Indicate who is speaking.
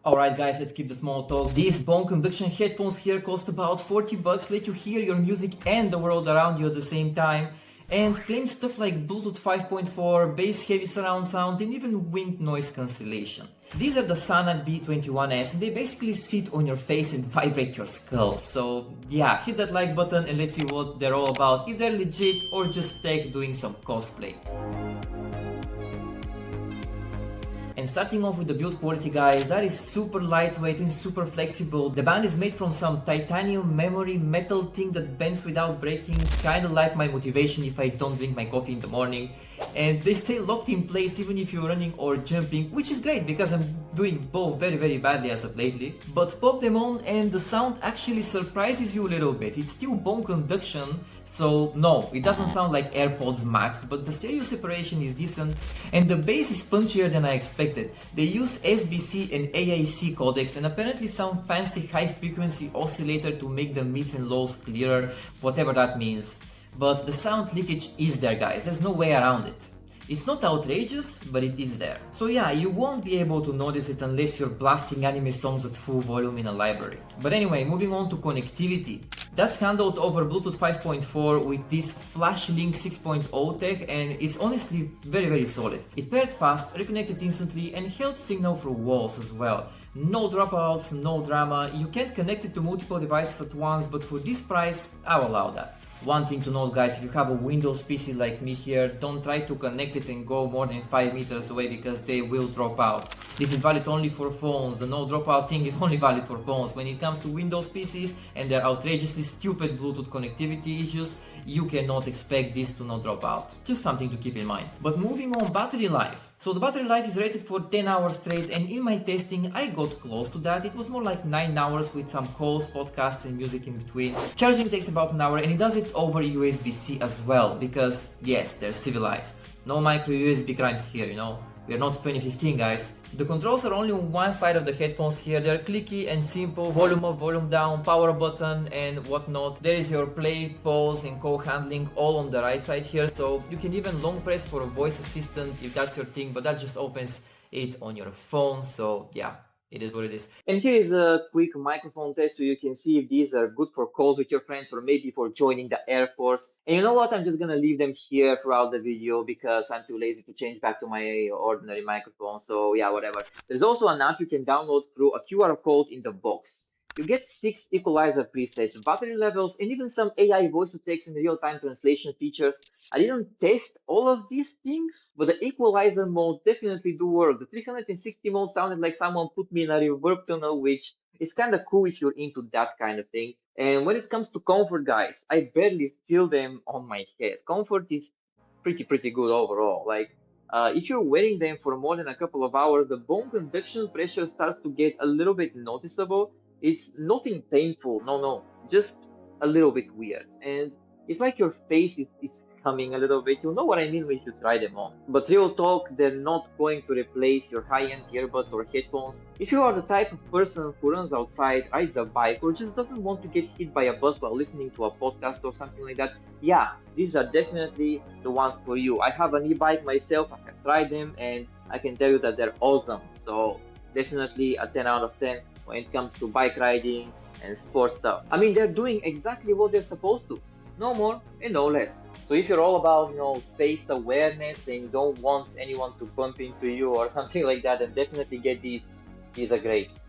Speaker 1: Alright guys, let's keep the small talk. These bone conduction headphones here cost about 40 bucks, let you hear your music and the world around you at the same time, and claim stuff like Bluetooth 5.4, bass heavy surround sound, and even wind noise cancellation. These are the Sanag B21S, and they basically sit on your face and vibrate your skull. So yeah, hit that like button and let's see what they're all about, if they're legit or just tech doing some cosplay. And starting off with the build quality, guys, that is super lightweight and super flexible. The band is made from some titanium memory metal thing that bends without breaking, kinda like my motivation if I don't drink my coffee in the morning. And they stay locked in place even if you're running or jumping, which is great because I'm doing both very badly as of lately. But pop them on and the sound actually surprises you a little bit. It's still bone conduction, so no, it doesn't sound like AirPods Max, but the stereo separation is decent and the bass is punchier than I expected. They use SBC and AAC codecs and apparently some fancy high frequency oscillator to make the mids and lows clearer, whatever that means. But the sound leakage is there, guys, there's no way around it. It's not outrageous, but it is there. So yeah, you won't be able to notice it unless you're blasting anime songs at full volume in a library. But anyway, moving on to connectivity. That's handled over Bluetooth 5.4 with this FlashLink 6.0 tech, and it's honestly very solid. It paired fast, reconnected instantly, and held signal through walls as well. No dropouts, no drama. You can't connect it to multiple devices at once, but for this price, I'll allow that. One thing to note, guys, if you have a Windows PC like me here, don't try to connect it and go more than 5 meters away because they will drop out. This is valid only for phones. The no dropout thing is only valid for phones. When it comes to Windows PCs and their outrageously stupid Bluetooth connectivity issues, you cannot expect this to not drop out. Just something to keep in mind. But moving on, battery life. So the battery life is rated for 10 hours straight, and in my testing I got close to that. It was more like 9 hours with some calls, podcasts and music in between. Charging takes about an hour, and it does it over USB-C as well, because yes, they're civilized. No micro USB crimes here, you know. We're not 2015, guys. The controls are only on one side of the headphones here. They're clicky and simple. Volume up, volume down, power button and whatnot. There is your play, pause and co-handling all on the right side here. So you can even long press for a voice assistant if that's your thing, but that just opens it on your phone. So yeah, it is what it is. And here is a quick microphone test so you can see if these are good for calls with your friends or maybe for joining the Air Force. And you know what? I'm just gonna leave them here throughout the video because I'm too lazy to change back to my ordinary microphone. So yeah, whatever. There's also an app you can download through a QR code in the box. You get 6 equalizer presets, battery levels, and even some AI voice-to-text and real-time translation features. I didn't test all of these things, but the equalizer modes definitely do work. The 360 mode sounded like someone put me in a reverb tunnel, which is kind of cool if you're into that kind of thing. And when it comes to comfort, guys, I barely feel them on my head. Comfort is pretty good overall. Like, if you're wearing them for more than a couple of hours, the bone conduction pressure starts to get a little bit noticeable. It's nothing painful, no, just a little bit weird. And it's like your face is humming a little bit. You'll know what I mean when you try them on. But real talk, they're not going to replace your high-end earbuds or headphones. If you are the type of person who runs outside, rides a bike, or just doesn't want to get hit by a bus while listening to a podcast or something like that, yeah, these are definitely the ones for you. I have an e-bike myself, I have tried them, and I can tell you that they're awesome. So definitely a 10 out of 10. When it comes to bike riding and sports stuff. I mean, they're doing exactly what they're supposed to. No more and no less. So if you're all about, space awareness and you don't want anyone to bump into you or something like that, then definitely get these. These are great.